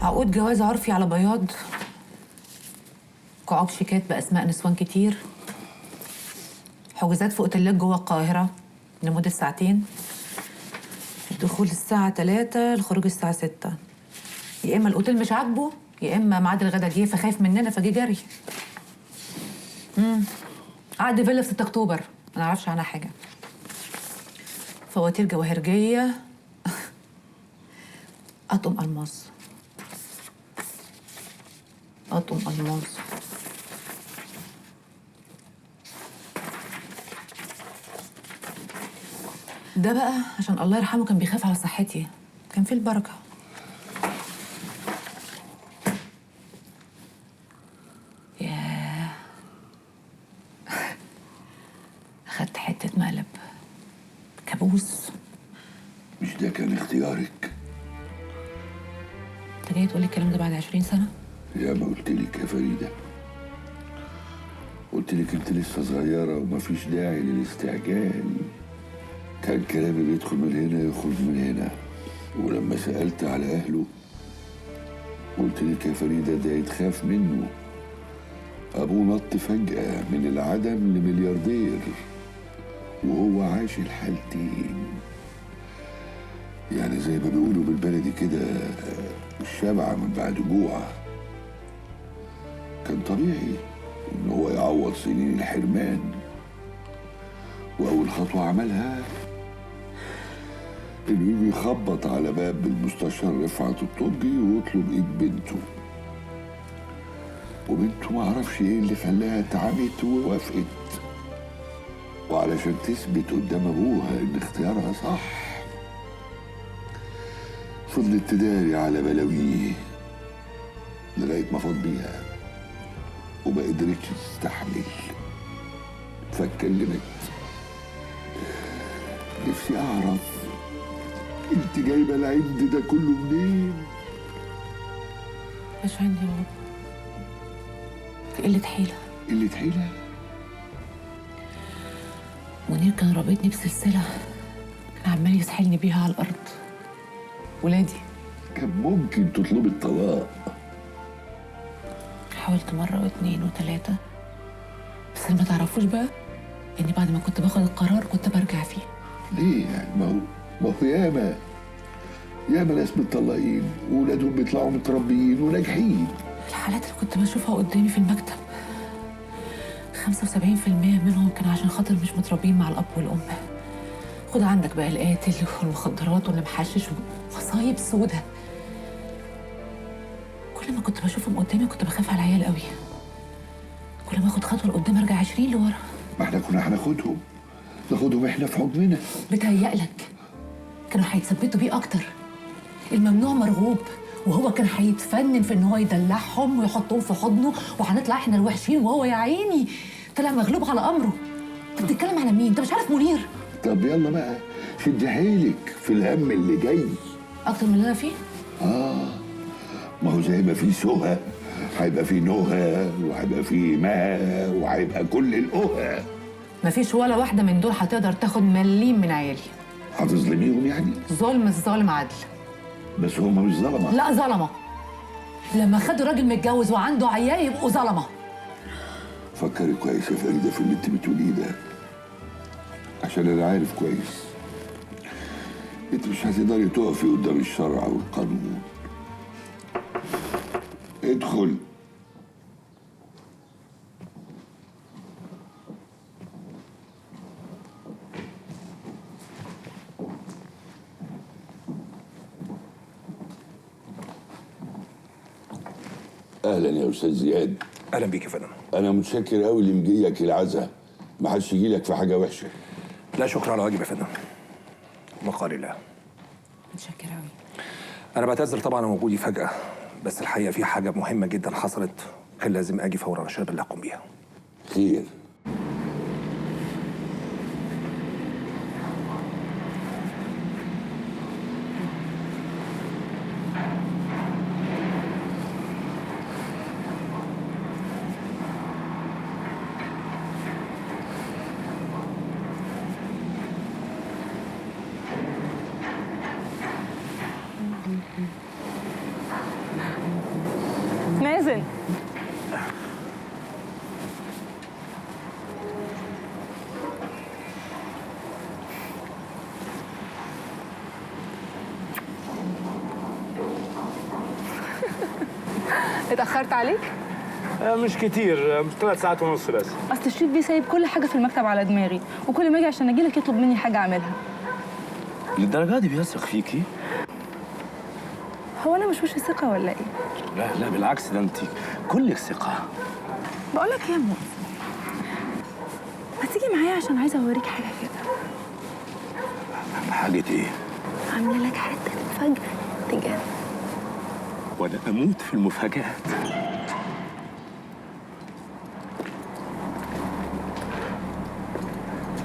عقود جواز عرفي على بياض، كعوب شيكات بأسماء نسوان كتير، حجوزات في اوتيلات جوه القاهرة لمدة ساعتين، الدخول الساعة 3 الخروج الساعة 6. يا إما الأوتيل مش عاجبه يا إما ميعاد الغدا جه فخايف مننا فجه جري. قعد فيلا في 6 أكتوبر ما نعرفش عنها حاجة. فواتير جواهرجية أطقم ألماس أطقم ألماس. ده بقى عشان الله يرحمه كان بيخاف على صحتي، كان فيه البركة. ياه أخدت حتة مقلب كابوس. مش ده كان اختيارك؟ انت جاي تقولي الكلام ده بعد 20 سنة؟ يا ما قلت لك يا فريدة، قلت لك انت لسه صغيرة ومفيش داعي للاستعجال. كان كلامي بيدخل من هنا يخرج من هنا، ولما سألت على أهله قلت لك يا فريدة ده يتخاف منه. أبوه نط فجأة من العدم لملياردير وهو عاش الحالتين، يعني زي ما بيقولوا بالبلدي كده الشبع من بعد جوع. كان طبيعي إن هو يعوض سنين الحرمان، وأول خطوة عملها إنه يجي يخبط على باب المستشار رفعت الطبي ويطلب إيد بنته. وبنته معرفش إيه اللي خلاها اتعمت ووافقت، وعلشان تثبت قدام أبوها إن اختيارها صح فضلت تداري على بلاويه لغاية ما فاض بيها وما قدرتش تستحمل فاتكلمت. نفسي أعرف انت جايبة العند ده كله منين؟ مش عندي يا بابا، قلة حيلة. قلة حيلة؟ منير كان رابطني بسلسلة، كان عمال يسحلني بيها على الأرض. ولادي كان ممكن تطلبي الطلاق. حاولت مرة واتنين وتلاتة، بس اللي ما تعرفوش بقى إني بعد ما كنت باخد القرار كنت برجع فيه. ليه يعني؟ ما هو ياما ناس متطلقين وولادهم بيطلعوا متربيين وناجحين. الحالات اللي كنت بشوفها قدامي في المكتب 75% منهم كان عشان خاطر مش متربيين مع الأب والأم. خد عندك بقى القاتل والمخدرات واللي محشش ومصايب سودة. كل ما كنت بشوفهم قدامي كنت بخاف على العيال قوي. كل ما اخد خطوة لقدام ارجع 20 لورا. ما احنا كنا ناخدهم احنا في حضننا. بتهيألك كانوا هيتثبتوا بيه أكتر. الممنوع مرغوب، وهو كان هيتفنن في إن هو يدلعهم ويحطهم في حضنه، وهنطلع احنا الوحشين وهو يا عيني طلع مغلوب على أمره. أنت بتتكلم على مين؟ أنت مش عارف منير. طب يلا بقى شد حيلك في الهم اللي جاي. أكتر من اللي أنا فيه؟ ما هو زي ما في سهى هيبقى في نهى وهيبقى في مها وهيبقى كل الأهى. مفيش ولا واحدة من دول هتقدر تاخد مليم من عيالي. هتظلميهم يعني؟ ظلم الظالم عدل. بس هما مش ظلمة. لا ظلمة. لما خدوا راجل متجوز وعنده عيال يبقوا ظلمة. فكري كويس يا فريدة في اللي انت بتقوليه ده، عشان انا عارف كويس انت مش هتقدري تقفي قدام الشرع والقانون. ادخل. اهلا يا استاذ زياد. اهلا بيك يا فندم. انا متشكر قوي لمجيك العزا، ما حدش يجي لك في حاجه وحشه. لا شكرا على واجب يا فندم. وقال الله. متشكرة قوي. انا بعتذر طبعا عن وجودي فجاه، بس الحقيقه في حاجه مهمه جدا حصلت كان لازم اجي فورا عشان ابلغكم بيها. خير؟ مازن، اتأخرت عليك؟ مش كتير، 3 ساعات ونص بس. أصل شريف بيه سايب كل حاجة في المكتب على دماغي، وكل ما أجي عشان أجيلك يطلب مني حاجة أعملها. للدرجة دي بيثق فيكي؟ هو أنا مش وش ثقة ولا إيه؟ لا لا بالعكس، ده أنت كلك ثقة. بقولك إيه يا مؤمن؟ ما تيجي معايا عشان عايزة أوريك حاجة كده. حاجة إيه؟ عاملة لك حتة مفاجأة تجنن. وأنا أموت في المفاجآت.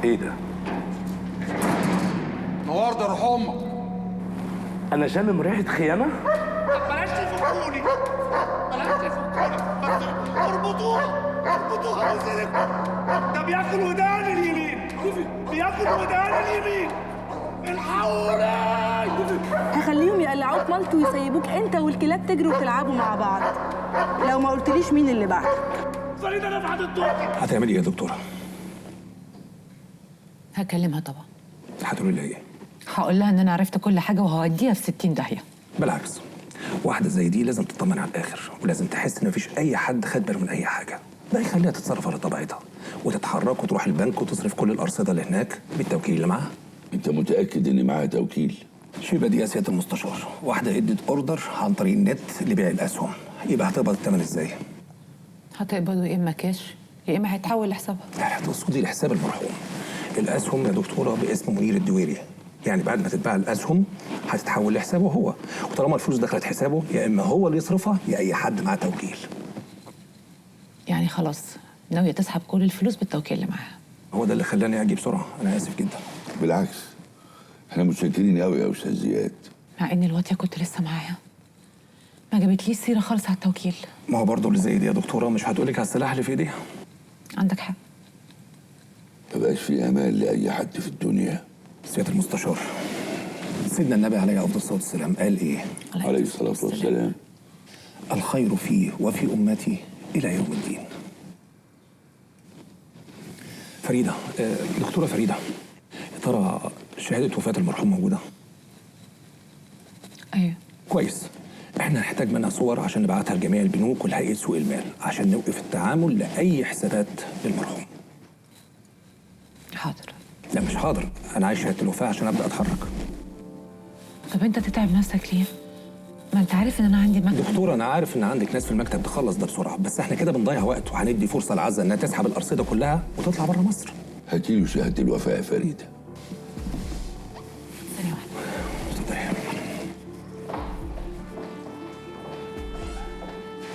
إيه ده؟ نورت روح امك. أنا شامم ريحة خيانة؟ بلاش تفكوني، بلاش تفكوني، بس اربطوها وزنك. ده بياكل ودان اليمين، بياكل ودان اليمين. الحقوني. هخليهم يقلعوك مالتو ويسيبوك أنت والكلاب تجروا وتلعبوا مع بعض. لو ما قلتليش مين اللي بعدك. فريدة نفعت الدور. هتعملي ايه يا دكتوره؟ هكلمها طبعا. هتقولي لي ايه؟ هقول لها ان انا عرفت كل حاجه وهوديها في 60 داهيه. بالعكس، واحده زي دي لازم تطمن على الاخر، ولازم تحس ان مفيش اي حد خد باله من اي حاجه. ده يخليها تتصرف على طبيعتها وتتحرك وتروح البنك وتصرف كل الارصده اللي هناك بالتوكيل اللي معاها. انت متاكد ان معاها توكيل؟ شيبه دي يا سياده المستشار، واحده ادت اوردر عن طريق النت لبيع الاسهم، يبقى هتقبض الثمن ازاي؟ هتقبضوا يا اما كاش يا اما هيتحول لحسابها. لا، تقصدي لحساب المرحوم. الاسهم يا دكتوره باسم منير الدويري، يعني بعد ما تتباع الاسهم هتتحول لحسابه هو، وطالما الفلوس دخلت حسابه يا اما هو اللي يصرفها يا اي حد معاه توكيل. يعني خلاص ناويه تسحب كل الفلوس بالتوكيل اللي معاها. هو ده اللي خلاني اجي بسرعه، انا اسف جدا. بالعكس، احنا متشكرين قوي يا استاذ زياد. مع ان الواتيه كنت لسه معايا ما جابتليش سيره خالص على التوكيل. ما هو برضه اللي زي دي يا دكتوره مش هتقولك على السلاح اللي في ايديها. عندك حق. مبقاش في امان لاي حد في الدنيا. سياده المستشار، سيدنا النبي عليه افضل الصلاه والسلام قال ايه؟ عليه الصلاه والسلام. الخير فيه وفي امتي الى يوم الدين. فريده، دكتوره فريده، يا ترى شهاده وفاه المرحوم موجوده؟ ايوه كويس. احنا هنحتاج منها صور عشان نبعتها لجميع البنوك والهيئه سوق المال عشان نوقف التعامل لاي حسابات للمرحوم. حاضر. لا مش حاضر، انا عايز شهاده الوفاه عشان ابدا اتحرك. طب انت تتعب نفسك ليه؟ ما انت عارف ان انا عندي مكتب. دكتوره انا عارف ان عندك ناس في المكتب تخلص ده بسرعه، بس احنا كده بنضيع وقت وهندي فرصه لعزه انها تسحب الارصده كلها وتطلع بره مصر. هاتيله شهاده الوفاه يا فريده.